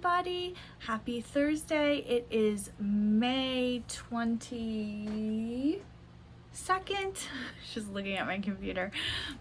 everybody. Happy Thursday. It is May 22nd. Just looking at my computer.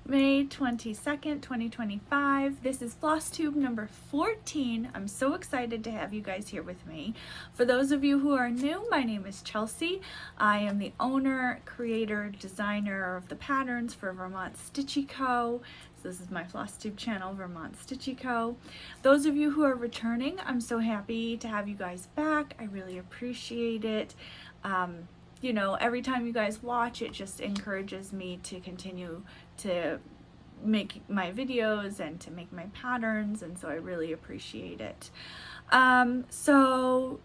May 22nd, 2025. This is Flosstube number 14. I'm so excited to have you guys here with me. For those of you who are new, my name is Chelsea. I am the owner, creator, designer of the patterns for Vermont Stitchy Co. So this is my Flosstube channel, Vermont Stitchy Co. Those of you who are returning, I'm so happy to have you guys back. I really appreciate it. You know, every time you guys watch, it just encourages me to continue to make my videos and to make my patterns, and so I really appreciate it. So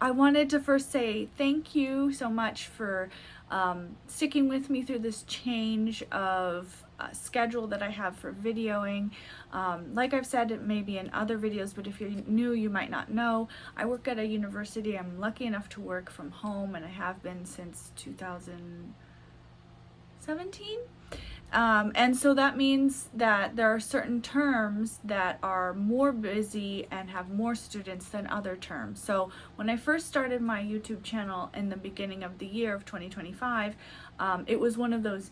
I wanted to first say thank you so much for sticking with me through this change of schedule that I have for videoing. Like I've said, it may be in other videos, but if you're new, you might not know. I work at a university. I'm lucky enough to work from home, and I have been since 2017. And so that means that there are certain terms that are more busy and have more students than other terms. So when I first started my YouTube channel in the beginning of the year of 2025, it was one of those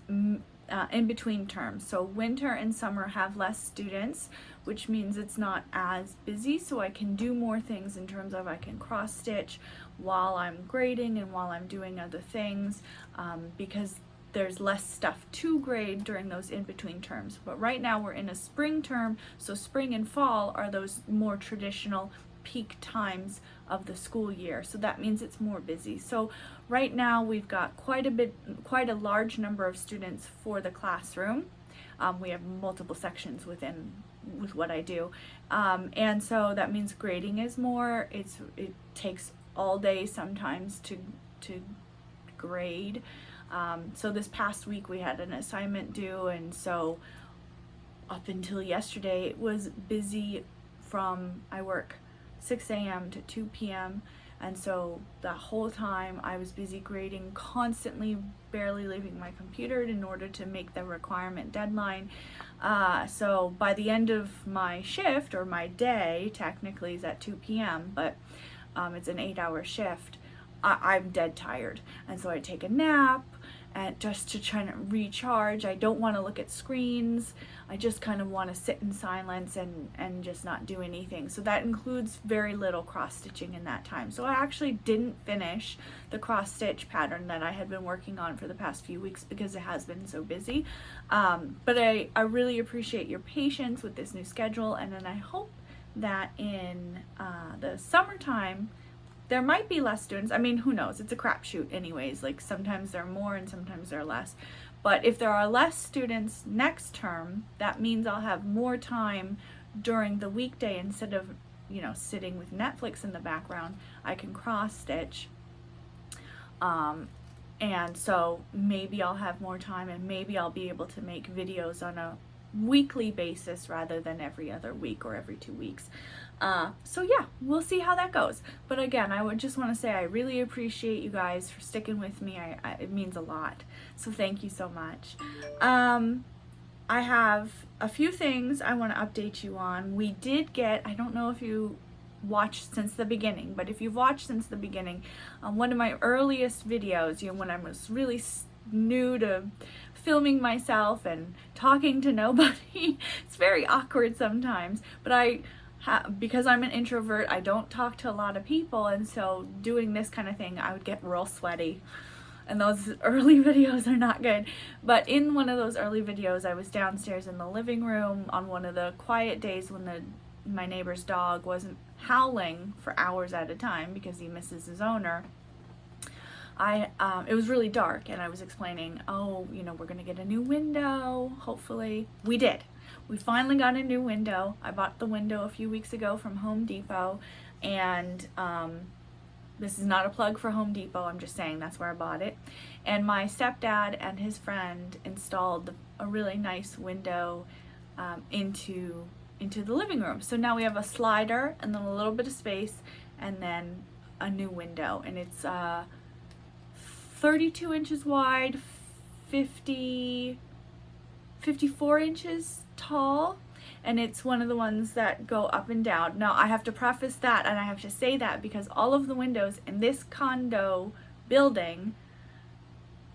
in-between terms. So winter and summer have less students, which means it's not as busy, so I can do more things in terms of I can cross stitch while I'm grading and while I'm doing other things, because there's less stuff to grade during those in-between terms. But right now we're in a spring term, so spring and fall are those more traditional peak times of the school year, so that means it's more busy. So right now we've got quite a large number of students for the classroom. We have multiple sections with what I do, and so that means grading is more. It takes all day sometimes to grade. So this past week we had an assignment due, and so up until yesterday it was busy from, I work 6 a.m. to 2 p.m. and so the whole time I was busy grading, constantly barely leaving my computer in order to make the requirement deadline. So by the end of my shift, or my day technically is at 2 p.m., but it's an 8-hour shift, I'm dead tired, and so I take a nap and just to try to recharge. I don't want to look at screens. I just kind of want to sit in silence and just not do anything. So that includes very little cross stitching in that time. So I actually didn't finish the cross stitch pattern that I had been working on for the past few weeks because it has been so busy. But I really appreciate your patience with this new schedule, and then I hope that in the summertime there might be less students. I mean, who knows? It's a crapshoot anyways. Like sometimes there are more and sometimes there are less. But if there are less students next term, that means I'll have more time during the weekday. Instead of, you know, sitting with Netflix in the background, I can cross stitch. And so maybe I'll have more time, and maybe I'll be able to make videos on a weekly basis rather than every other week or every 2 weeks. So yeah, we'll see how that goes. But again, I would just want to say I really appreciate you guys for sticking with me. It means a lot. So thank you so much. I have a few things I want to update you on. We did get, I don't know if you watched since the beginning, but if you've watched since the beginning, one of my earliest videos, you know, when I was really new to filming myself and talking to nobody, it's very awkward sometimes, but because I'm an introvert, I don't talk to a lot of people, and so doing this kind of thing, I would get real sweaty, and those early videos are not good. But in one of those early videos, I was downstairs in the living room on one of the quiet days when my neighbor's dog wasn't howling for hours at a time because he misses his owner. It was really dark, and I was explaining, oh, you know, we're gonna get a new window, hopefully. We did. We finally got a new window. I bought the window a few weeks ago from Home Depot, and this is not a plug for Home Depot, I'm just saying that's where I bought it. And my stepdad and his friend installed a really nice window into the living room. So now we have a slider and then a little bit of space and then a new window, and it's 32 inches wide, 54 inches tall, and it's one of the ones that go up and down. Now I have to preface that, and I have to say that because all of the windows in this condo building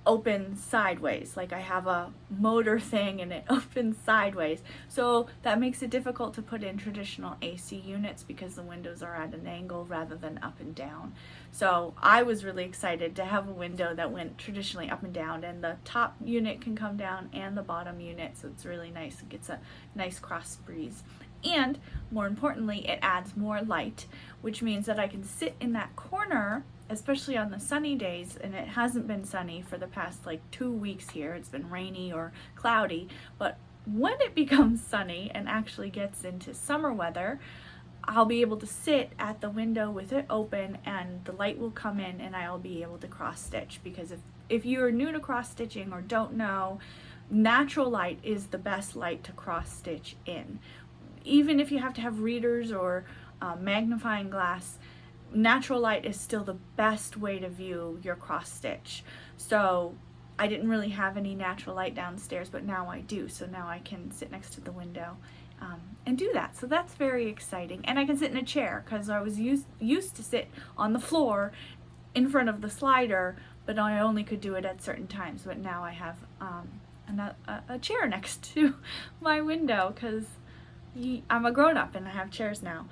open sideways. Like I have a motor thing and it opens sideways, so that makes it difficult to put in traditional AC units because the windows are at an angle rather than up and down. So I was really excited to have a window that went traditionally up and down, and the top unit can come down and the bottom unit, so it's really nice. It gets a nice cross breeze, and more importantly, it adds more light, which means that I can sit in that corner, especially on the sunny days, and it hasn't been sunny for the past like 2 weeks here. It's been rainy or cloudy, but when it becomes sunny and actually gets into summer weather, I'll be able to sit at the window with it open, and the light will come in and I'll be able to cross stitch. Because if you're new to cross stitching or don't know, natural light is the best light to cross stitch in. Even if you have to have readers or magnifying glass, natural light is still the best way to view your cross stitch. So I didn't really have any natural light downstairs, but now I do. So now I can sit next to the window and do that. So that's very exciting. And I can sit in a chair because I was used to sit on the floor in front of the slider, but I only could do it at certain times. But now I have a chair next to my window because I'm a grown-up and I have chairs now.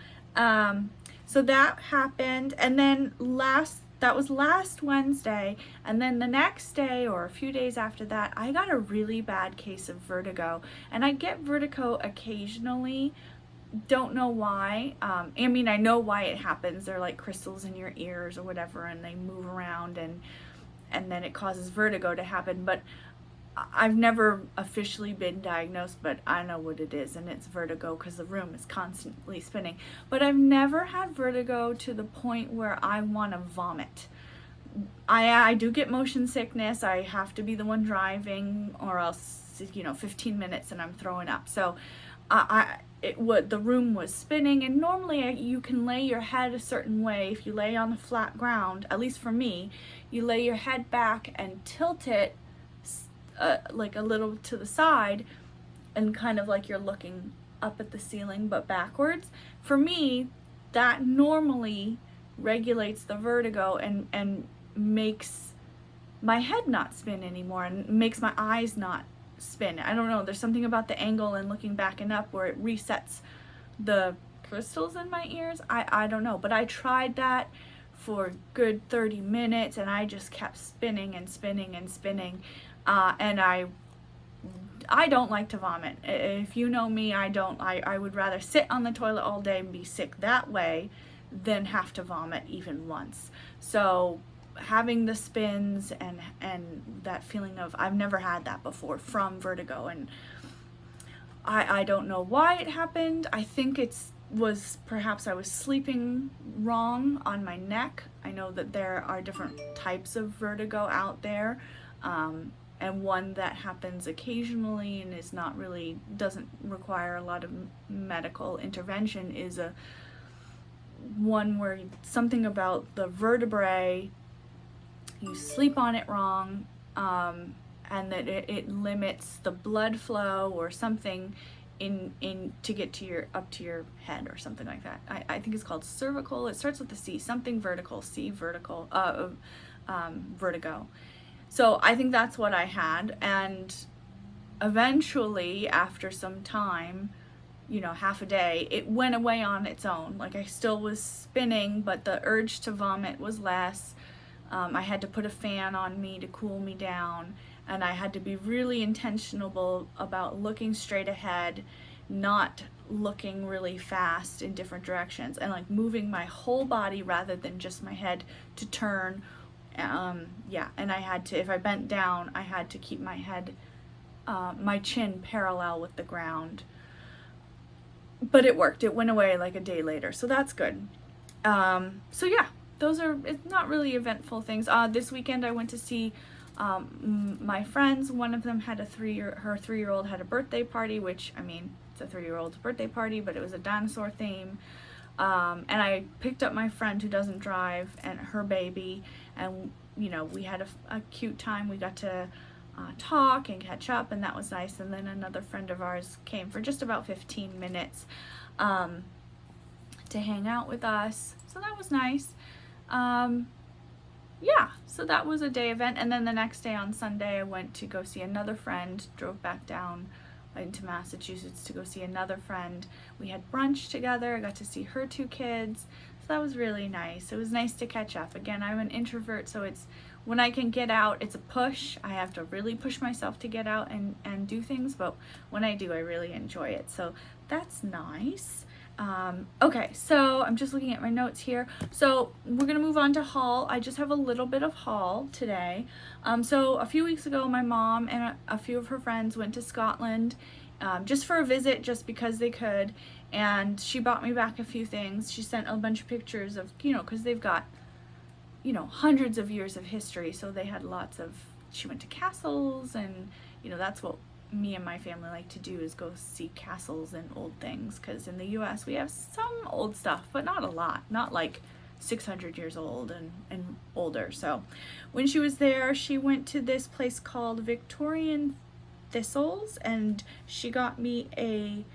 So that happened, and then that was last Wednesday, and then the next day or a few days after that, I got a really bad case of vertigo. And I get vertigo occasionally, don't know why. I mean, I know why it happens. They're like crystals in your ears or whatever, and they move around, and then it causes vertigo to happen. But I've never officially been diagnosed, but I know what it is, and it's vertigo because the room is constantly spinning. But I've never had vertigo to the point where I want to vomit. I do get motion sickness. I have to be the one driving, or else 15 minutes and I'm throwing up. So the room was spinning, and normally you can lay your head a certain way. If you lay on the flat ground, at least for me, you lay your head back and tilt it like a little to the side, and kind of like you're looking up at the ceiling but backwards. For me, that normally regulates the vertigo and makes my head not spin anymore, and makes my eyes not spin. I don't know, there's something about the angle and looking back and up where it resets the crystals in my ears. I don't know, but I tried that for a good 30 minutes and I just kept spinning and spinning and spinning. And I don't like to vomit. If you know me, I would rather sit on the toilet all day and be sick that way than have to vomit even once. So having the spins and that feeling of, I've never had that before from vertigo, and I don't know why it happened. I think perhaps I was sleeping wrong on my neck. I know that there are different types of vertigo out there. And one that happens occasionally and doesn't require a lot of medical intervention is one where something about the vertebrae, you sleep on it wrong, and that it limits the blood flow or something in to get to up to your head or something like that. I think it's called cervical. It starts with a C, something vertical, vertigo. So I think that's what I had, and eventually, after some time, half a day, it went away on its own. Like, I still was spinning, but the urge to vomit was less. I had to put a fan on me to cool me down, and I had to be really intentional about looking straight ahead, not looking really fast in different directions, and like moving my whole body rather than just my head to turn. And I had to, if I bent down, I had to keep my head, my chin parallel with the ground. But it worked. It went away like a day later, so that's good. So yeah, it's not really eventful things. This weekend I went to see my friends. One of them had her 3-year-old had a birthday party, which, I mean, it's a 3-year-old's birthday party, but it was a dinosaur theme. And I picked up my friend who doesn't drive and her baby, and we had a cute time. We got to talk and catch up, and that was nice. And then another friend of ours came for just about 15 minutes to hang out with us, so that was nice. Yeah, so that was a day event. And then the next day on Sunday, I went to go see another friend, drove back down into Massachusetts to go see another friend. We had brunch together. I got to see her 2 kids, so that was really nice. It was nice to catch up. Again, I'm an introvert, so it's when I can get out, it's a push. I have to really push myself to get out and do things, but when I do, I really enjoy it, so that's nice. Okay, so I'm just looking at my notes here. So we're gonna move on to haul. I just have a little bit of haul today. So a few weeks ago, my mom and a few of her friends went to Scotland just for a visit, just because they could, and she bought me back a few things. She sent a bunch of pictures of, you know, because they've got, you know, hundreds of years of history, so they had lots of, she went to castles, and, you know, that's what me and my family like to do, is go see castles and old things, because in the US we have some old stuff, but not a lot, not like 600 years old and older. So when she was there, she went to this place called Victorian Thistles, and she got me a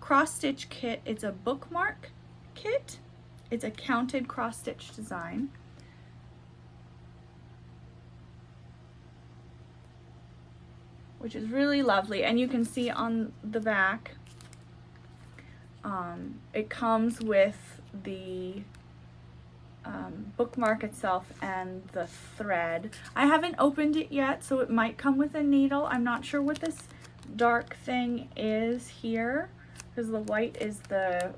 cross-stitch kit. It's a bookmark kit. It's a counted cross-stitch design. Which is really lovely, and you can see on the back, it comes with the bookmark itself and the thread. I haven't opened it yet, so it might come with a needle. I'm not sure what this dark thing is here, because the white is the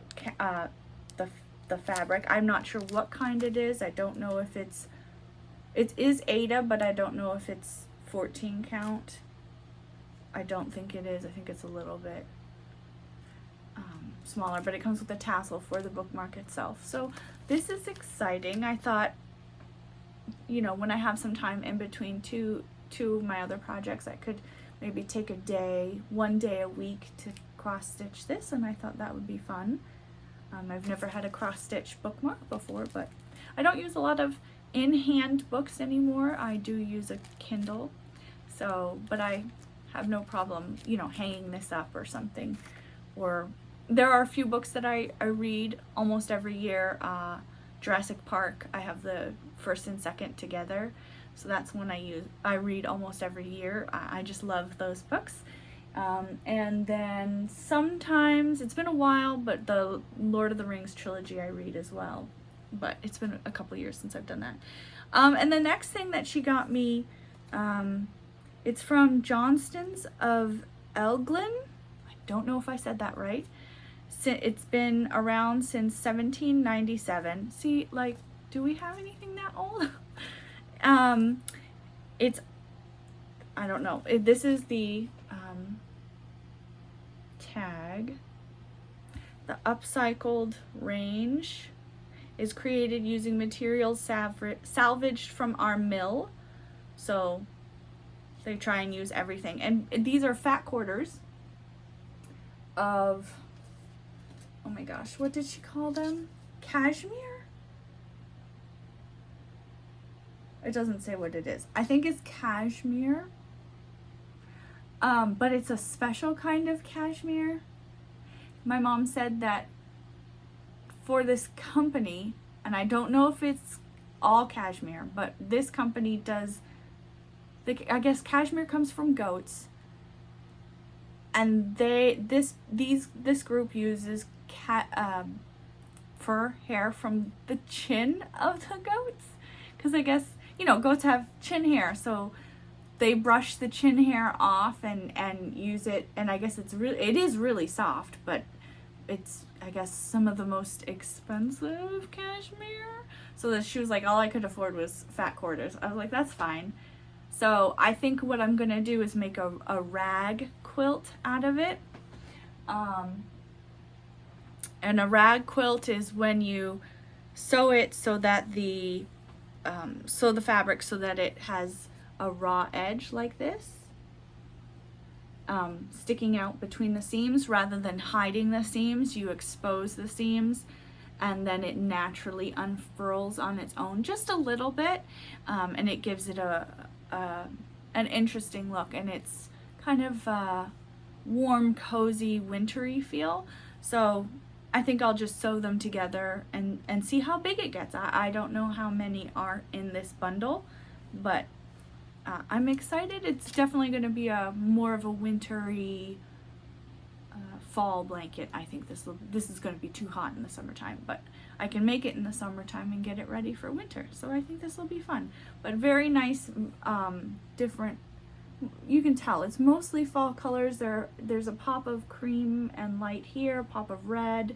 fabric. I'm not sure what kind it is. I don't know if it is Ada, but I don't know if it's 14 count. I don't think it is. I think it's a little bit smaller, but it comes with a tassel for the bookmark itself. So this is exciting. I thought, you know, when I have some time in between two of my other projects, I could maybe take one day a week to cross stitch this, and I thought that would be fun. I've never had a cross stitch bookmark before, but I don't use a lot of in-hand books anymore. I do use a Kindle, so, but I have no problem, you know, hanging this up or something. Or there are a few books that I read almost every year. Jurassic Park, I have the first and second together, so that's one I read almost every year. I just love those books. And then sometimes, it's been a while, but the Lord of the Rings trilogy I read as well, but it's been a couple years since I've done that. And the next thing that she got me, it's from Johnston's of Elgin. I don't know if I said that right. It's been around since 1797. See, like, do we have anything that old? It's, I don't know. This is the tag. The upcycled range is created using materials salvaged from our mill. So they try and use everything. And these are fat quarters of, oh my gosh, what did she call them? Cashmere? It doesn't say what it is. I think it's cashmere. But it's a special kind of cashmere. My mom said that for this company, and I don't know if it's all cashmere, but this company does, I guess cashmere comes from goats, and this group uses fur hair from the chin of the goats, because I guess, you know, goats have chin hair, so they brush the chin hair off and use it, and I guess it is really soft, but it's, I guess, some of the most expensive cashmere. So that she was like, all I could afford was fat quarters. I was like, that's fine. So I think what I'm gonna do is make a rag quilt out of it. And a rag quilt is when you sew it so that sew the fabric so that it has a raw edge like this, sticking out between the seams. Rather than hiding the seams, you expose the seams, and then it naturally unfurls on its own just a little bit, and it gives it an an interesting look, and it's kind of warm, cozy, wintry feel. So I think I'll just sew them together and see how big it gets. I don't know how many are in this bundle, but I'm excited. It's definitely going to be a more of a wintry fall blanket. I think this is going to be too hot in the summertime, but I can make it in the summertime and get it ready for winter. So I think this will be fun, but very nice, different. You can tell it's mostly fall colors. There's a pop of cream and light here, a pop of red,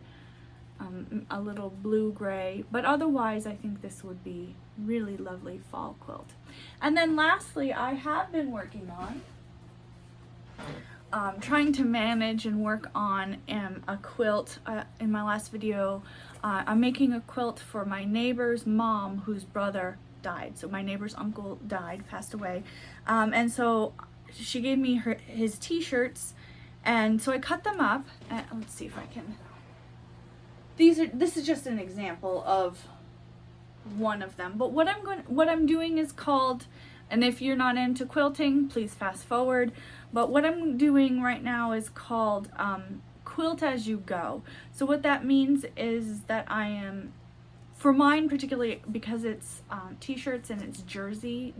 a little blue gray, but otherwise I think this would be really lovely fall quilt. And then lastly, I have been working on trying to manage and work on a quilt. In my last video, I'm making a quilt for my neighbor's mom whose brother died. So my neighbor's uncle died, passed away, and so she gave me his t-shirts, and so I cut them up. Let's see if I can. This is just an example of one of them, but what I'm doing is called, and if you're not into quilting, please fast forward, but what I'm doing right now is called quilt as you go. So what that means is that I am, for mine particularly, because it's t-shirts and it's jersey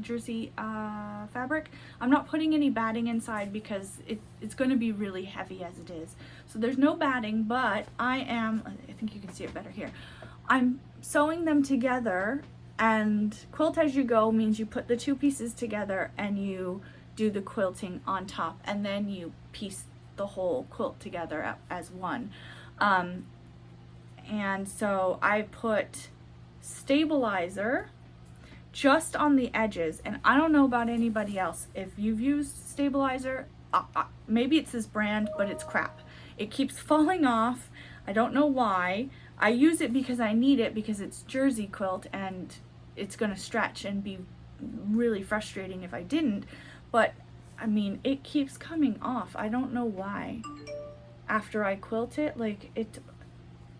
fabric, I'm not putting any batting inside because it's going to be really heavy as it is. So there's no batting, but I think you can see it better here. I'm sewing them together, and quilt as you go means you put the two pieces together and you do the quilting on top, and then you piece the whole quilt together as one. And so I put stabilizer just on the edges, and I don't know about anybody else. If you've used stabilizer, maybe it's this brand, but it's crap. It keeps falling off. I don't know why. I use it because I need it, because it's jersey quilt and it's gonna stretch and be really frustrating if I didn't, but I mean, it keeps coming off. I don't know why. After I quilt it, like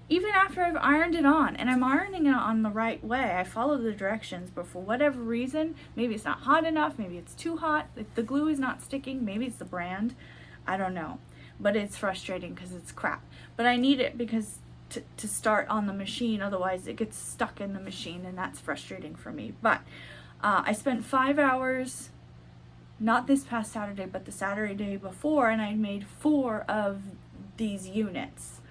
even after I've ironed it on, and I'm ironing it on the right way, I follow the directions, but for whatever reason, maybe it's not hot enough, maybe it's too hot, if the glue is not sticking, maybe it's the brand, I don't know, but it's frustrating because it's crap. But I need it because to start on the machine, otherwise it gets stuck in the machine, and that's frustrating for me. But I spent 5 hours, not this past Saturday, but the Saturday before, and I made 4 of these units.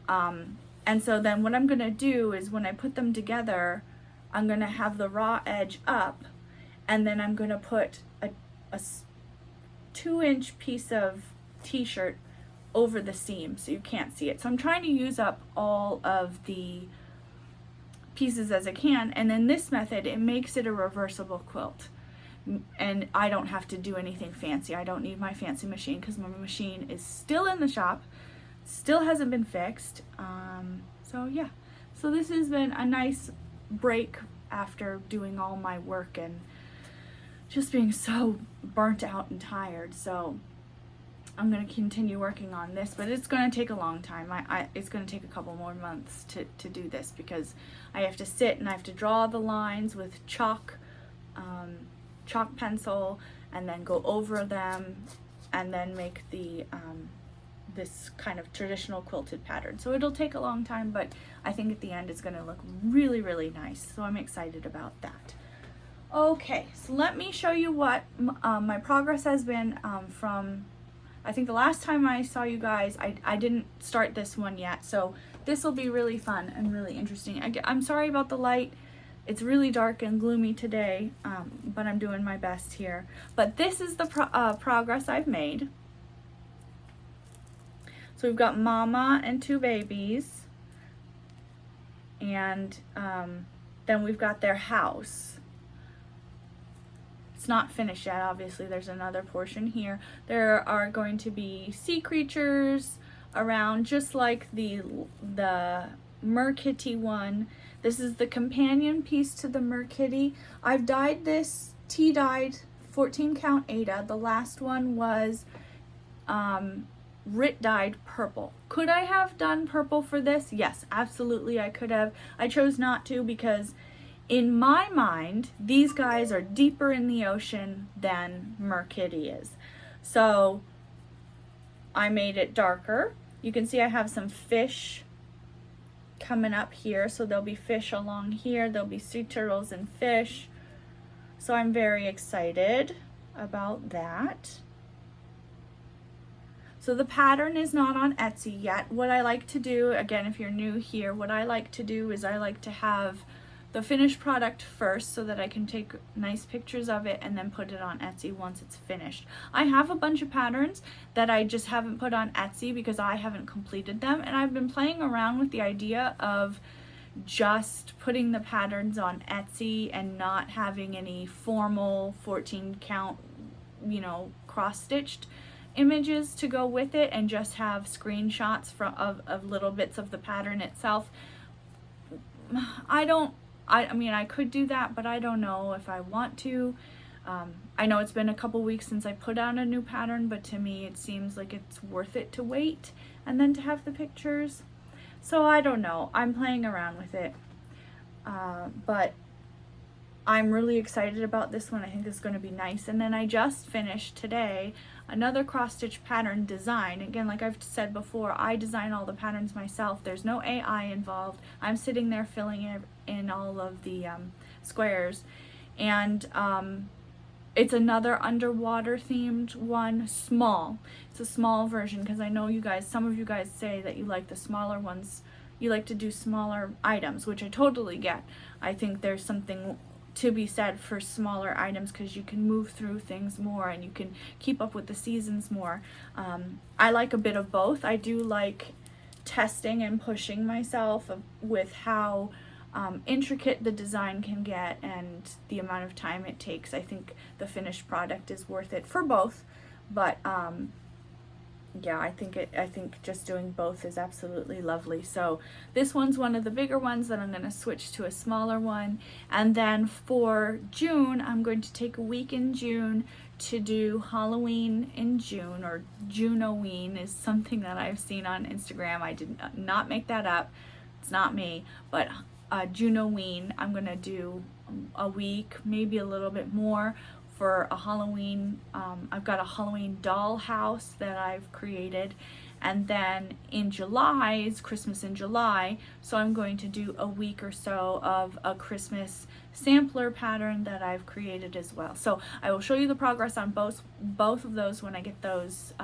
And so then what I'm gonna do is, when I put them together, I'm gonna have the raw edge up, and then I'm gonna put a 2-inch piece of t-shirt over the seam so you can't see it. So I'm trying to use up all of the pieces as I can, and in this method it makes it a reversible quilt, and I don't have to do anything fancy. I don't need my fancy machine because my machine is still in the shop, still hasn't been fixed. So yeah, so this has been a nice break after doing all my work and just being so burnt out and tired. So I'm going to continue working on this, but it's going to take a long time. It's going to take a couple more months to do this, because I have to sit and I have to draw the lines with chalk pencil, and then go over them, and then make the this kind of traditional quilted pattern. So it'll take a long time, but I think at the end it's going to look really, really nice. So I'm excited about that. Okay, so let me show you what my progress has been from, I think the last time I saw you guys, I didn't start this one yet. So this will be really fun and really interesting. I'm sorry about the light. It's really dark and gloomy today, but I'm doing my best here. But this is the progress I've made. So we've got Mama and 2 babies, and then we've got their house. It's not finished yet, obviously. There's another portion here. There are going to be sea creatures around, just like the Mer Kitty one. This is the companion piece to the Mer Kitty. I've dyed this, tea-dyed 14 count Ada. The last one was Rit dyed purple. Could I have done purple for this? Yes, absolutely I could have. I chose not to because In my mind, these guys are deeper in the ocean than Merkitty is. So I made it darker. You can see I have some fish coming up here, so there'll be fish along here, there'll be sea turtles and fish. So I'm very excited about that. So the pattern is not on Etsy yet. What I like to do, again, if you're new here, what I like to do is I like to have the finished product first so that I can take nice pictures of it and then put it on Etsy once it's finished. I have a bunch of patterns that I just haven't put on Etsy because I haven't completed them, and I've been playing around with the idea of just putting the patterns on Etsy and not having any formal 14 count, you know, cross-stitched images to go with it, and just have screenshots of little bits of the pattern itself. I mean, I could do that, but I don't know if I want to. I know it's been a couple weeks since I put out a new pattern, but to me it seems like it's worth it to wait and then to have the pictures. So I don't know. I'm playing around with it. But I'm really excited about this one. I think it's going to be nice. And then I just finished today another cross-stitch pattern design. Again, like I've said before, I design all the patterns myself. There's no AI involved. I'm sitting there filling in all of the squares. And it's another underwater themed one, small. It's a small version because I know you guys, some of you guys say that you like the smaller ones. You like to do smaller items, which I totally get. I think there's something to be said for smaller items because you can move through things more and you can keep up with the seasons more. I like a bit of both. I do like testing and pushing myself with how intricate the design can get and the amount of time it takes. I think the finished product is worth it for both, but yeah, I think just doing both is absolutely lovely. So this one's one of the bigger ones that I'm going to switch to a smaller one. And then for June, I'm going to take a week in June to do Halloween in June, or Junoween is something that I've seen on Instagram. I did not make that up. It's not me, but Junoween, I'm going to do a week, maybe a little bit more, for a Halloween. I've got a Halloween doll house that I've created, and then in July is Christmas in July, so I'm going to do a week or so of a Christmas sampler pattern that I've created as well. So I will show you the progress on both of those when I get those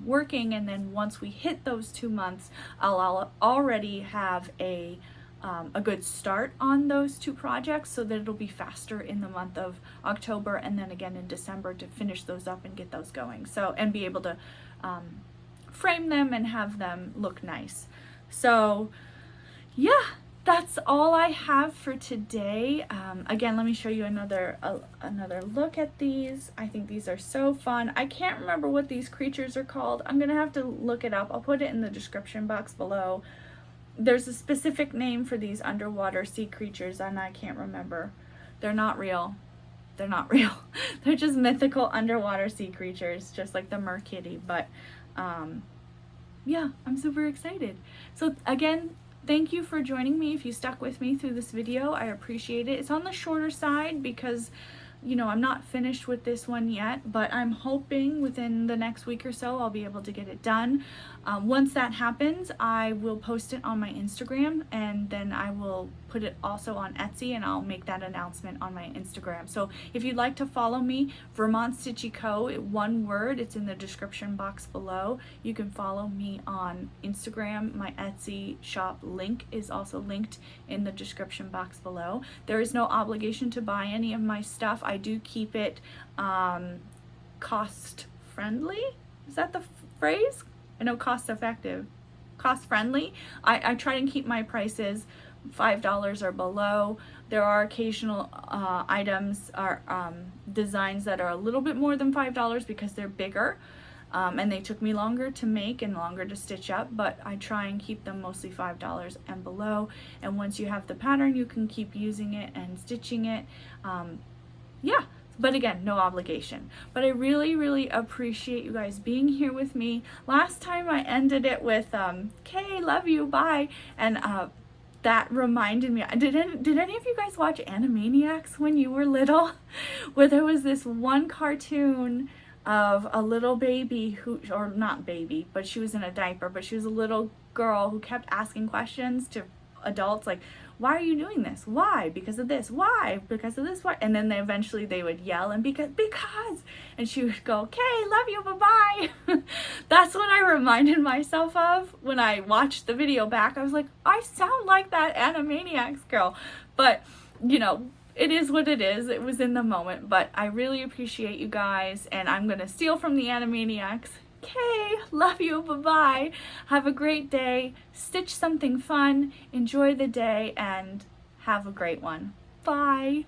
working, and then once we hit those 2 months, I'll already have a good start on those two projects so that it'll be faster in the month of October and then again in December to finish those up and get those going. So, and be able to frame them and have them look nice. So yeah, that's all I have for today. Again, let me show you another look at these. I think these are so fun. I can't remember what these creatures are called. I'm gonna have to look it up. I'll put it in the description box below. There's a specific name for these underwater sea creatures and I can't remember. They're not real. They're not real. They're just mythical underwater sea creatures, just like the Merkitty. But yeah, I'm super excited. So again, thank you for joining me. If you stuck with me through this video, I appreciate it. It's on the shorter side because, you know, I'm not finished with this one yet, but I'm hoping within the next week or so I'll be able to get it done. Once that happens, I will post it on my Instagram, and then I will put it also on Etsy, and I'll make that announcement on my Instagram. So if you'd like to follow me, Vermont Stitchy Co., one word, it's in the description box below. You can follow me on Instagram. My Etsy shop link is also linked in the description box below. There is no obligation to buy any of my stuff. I do keep it cost friendly. Is that the phrase? I know cost effective. Cost friendly. I try and keep my prices $5 or below. There are occasional items or designs that are a little bit more than $5 because they're bigger. And they took me longer to make and longer to stitch up, but I try and keep them mostly $5 and below. And once you have the pattern, you can keep using it and stitching it. Yeah, but again, no obligation. But I really, really appreciate you guys being here with me. Last time I ended it with, okay, love you, bye. And that reminded me. Did any of you guys watch Animaniacs when you were little? Where there was this one cartoon of a little baby who, or not baby, but she was in a diaper, but she was a little girl who kept asking questions to adults like, why are you doing this? Why? Because of this. Why? Because of this. Why? And then eventually they would yell and because, and she would go, okay, love you, bye-bye. That's what I reminded myself of when I watched the video back. I was like, I sound like that Animaniacs girl. But, you know, it is what it is. It was in the moment, but I really appreciate you guys, and I'm going to steal from the Animaniacs. Okay, love you, bye-bye. Have a great day. Stitch something fun, enjoy the day, and have a great one. Bye.